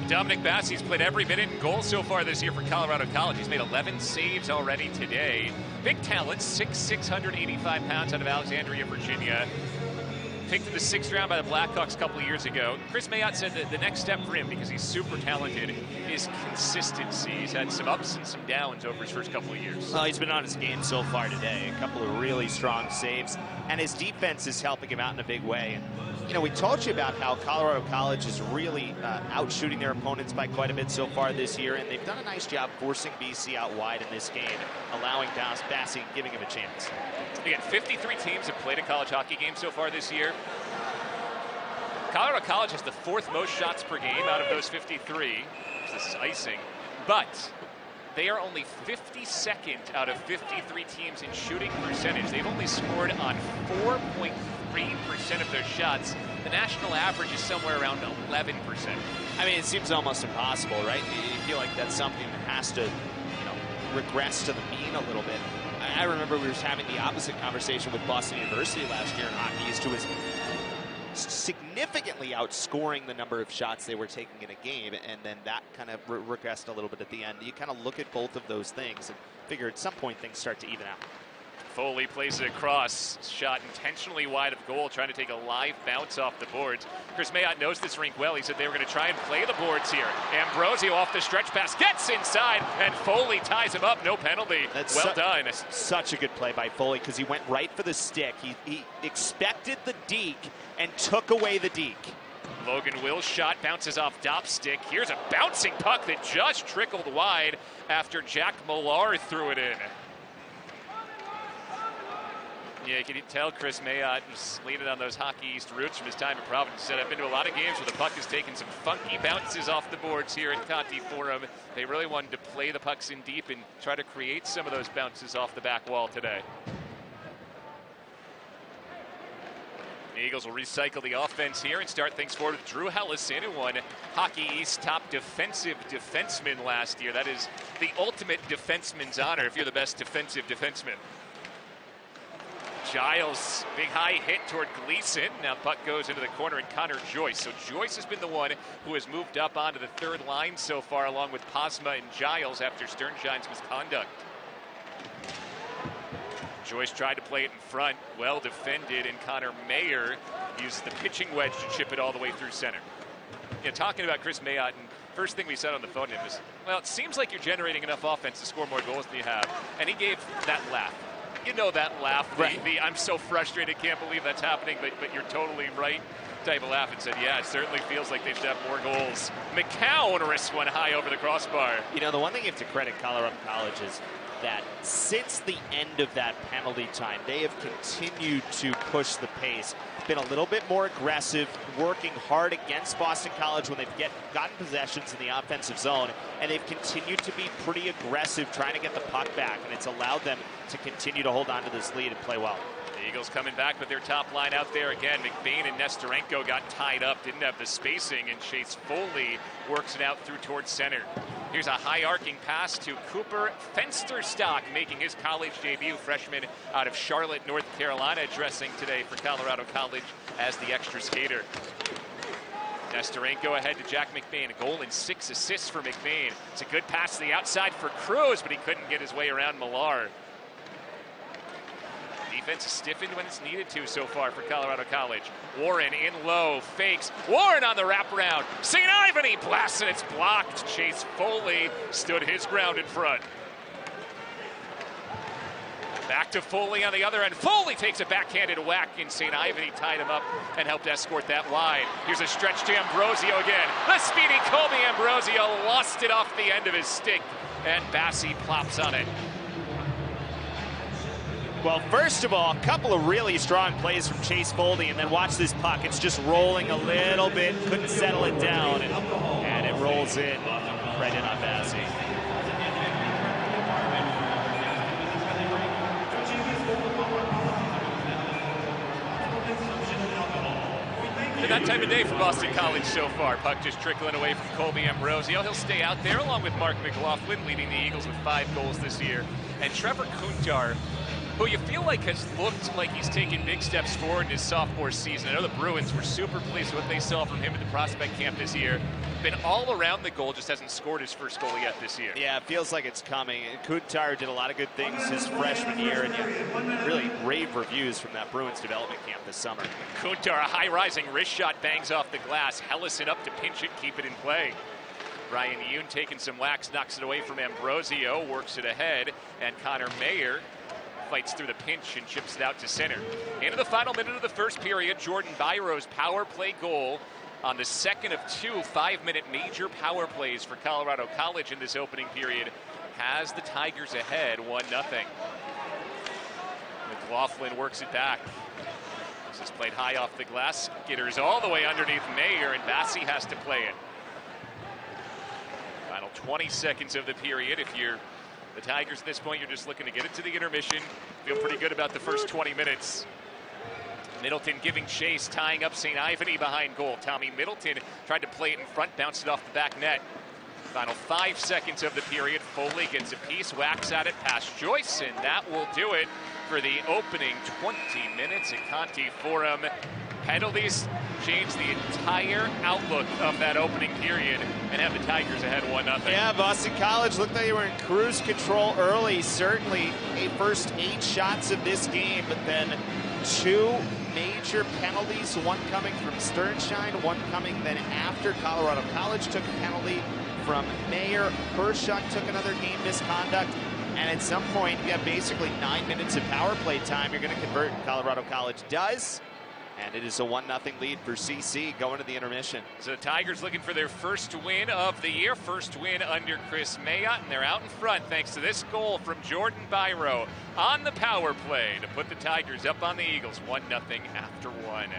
Dominic Bassey's played every minute in goal so far this year for Colorado College. He's made 11 saves already today. Big talent, 6'6", 185 pounds out of Alexandria, Virginia. Picked in the 6th round by the Blackhawks a couple of years ago. Chris Mayotte said that the next step for him, because he's super talented, is consistency. He's had some ups and some downs over his first couple of years. Well, he's been on his game so far today. A couple of really strong saves, and his defense is helping him out in a big way. And, you know, we told you about how Colorado College is really out-shooting their opponents by quite a bit so far this year, and they've done a nice job forcing BC out wide in this game, allowing Bassey, giving him a chance. Again, 53 teams have played a college hockey game so far this year. Colorado College has the 4th most shots per game out of those 53. This is icing. But they are only 52nd out of 53 teams in shooting percentage. They've only scored on 4.3% of their shots. The national average is somewhere around 11%. I mean, it seems almost impossible, right? You feel like that's something that has to, regress to the mean a little bit. I remember we were having the opposite conversation with Boston University last year in Hockey East, who was significantly outscoring the number of shots they were taking in a game, and then that kind of regressed a little bit at the end. You kind of look at both of those things and figure at some point things start to even out. Foley plays it across, shot intentionally wide of goal, trying to take a live bounce off the boards. Chris Mayotte knows this rink well. He said they were going to try and play the boards here. Ambrosio off the stretch pass, gets inside, and Foley ties him up. No penalty. That's well done. Such a good play by Foley, because he went right for the stick. He expected the deke and took away the deke. Logan Will's shot bounces off Dopp's stick. Here's a bouncing puck that just trickled wide after Jack Millar threw it in. Yeah, you can tell Chris Mayotte was leaning on those Hockey East roots from his time at Providence. He said, I've been to a lot of games where the puck has taken some funky bounces off the boards here at Conti Forum. They really wanted to play the pucks in deep and try to create some of those bounces off the back wall today. The Eagles will recycle the offense here and start things forward with Drew Hellison, who won Hockey East top defensive defenseman last year. That is the ultimate defenseman's honor if you're the best defensive defenseman. Giles, big high hit toward Gleason. Now puck goes into the corner and Connor Joyce. So Joyce has been the one who has moved up onto the 3rd line so far, along with Posma and Giles after Sternshine's misconduct. Joyce tried to play it in front, well defended, and Connor Mayer uses the pitching wedge to chip it all the way through center. Talking about Chris Mayotte, and first thing we said on the phone to him was, well, it seems like you're generating enough offense to score more goals than you have. And he gave that laugh. You know that laugh, the I'm so frustrated, can't believe that's happening, but you're totally right type of laugh, and said, yeah, it certainly feels like they should have more goals. McCown risks one high over the crossbar. The one thing you have to credit Colorado College is that since the end of that penalty time, they have continued to push the pace, been a little bit more aggressive, working hard against Boston College when they've gotten possessions in the offensive zone, and they've continued to be pretty aggressive trying to get the puck back, and it's allowed them to continue to hold on to this lead and play well. The Eagles coming back with their top line out there again. McBain and Nestorenko got tied up, didn't have the spacing, and Chase Foley works it out through towards center. Here's a high arcing pass to Cooper Fensterstock, making his college debut, freshman out of Charlotte, North Carolina, dressing today for Colorado College as the extra skater. Nestorenko ahead to Jack McBain, a goal and 6 assists for McBain. It's a good pass to the outside for Cruz, but he couldn't get his way around Millar. Defense has stiffened when it's needed to so far for Colorado College. Warren in low, fakes. Warren on the wraparound. St. Ivan, he blasts and it's blocked. Chase Foley stood his ground in front. Back to Foley on the other end. Foley takes a backhanded whack in St. Ivan. He tied him up and helped escort that wide. Here's a stretch to Ambrosio again. The speedy Colby Ambrosio lost it off the end of his stick, and Bassey plops on it. Well, first of all, a couple of really strong plays from Chase Foley, and then watch this puck. It's just rolling a little bit, couldn't settle it down, and it rolls in right in on Bassey. That type of day for Boston College so far. Puck just trickling away from Colby Ambrosio. He'll stay out there along with Mark McLaughlin, leading the Eagles with 5 goals this year. And Trevor Kuntar who you feel like has looked like he's taken big steps forward in his sophomore season. I know the Bruins were super pleased with what they saw from him at the prospect camp this year. Been all around the goal, just hasn't scored his first goal yet this year. Yeah, it feels like it's coming. Kuntar did a lot of good things his freshman year, and yeah, really rave reviews from that Bruins development camp this summer. Kuntar, a high-rising wrist shot, bangs off the glass. Hellison up to pinch it, keep it in play. Ryan Yoon taking some whacks, knocks it away from Ambrosio, works it ahead, and Connor Mayer fights through the pinch and chips it out to center. Into the final minute of the first period, Jordan Byro's power play goal on the second of 2 5-minute major power plays for Colorado College in this opening period has the Tigers ahead 1-0. McLaughlin works it back. This is played high off the glass, skitters all the way underneath Mayer, and Bassi has to play it. Final 20 seconds of the period. If you're the Tigers at this point, you're just looking to get it to the intermission. Feel pretty good about the first 20 minutes. Middleton giving chase, tying up St. Ivany behind goal. Tommy Middleton tried to play it in front, bounced it off the back net. Final 5 seconds of the period. Foley gets a piece, whacks at it past Joyce, and that will do it for the opening 20 minutes at Conti Forum. Penalties change the entire outlook of that opening period and have the Tigers ahead 1-0. Yeah, Boston College looked like they were in cruise control early. Certainly first 8 shots of this game, but then 2 major penalties, one coming from Sternstein, one coming then after Colorado College took a penalty from Mayer. Hershuk took another game misconduct. And at some point, you have basically 9 minutes of power play time. You're going to convert, and Colorado College does. And it is a 1-0 lead for CC going to the intermission. So the Tigers looking for their first win of the year, first win under Chris Mayotte, and they're out in front thanks to this goal from Jordan Byro on the power play to put the Tigers up on the Eagles 1-0 after 1.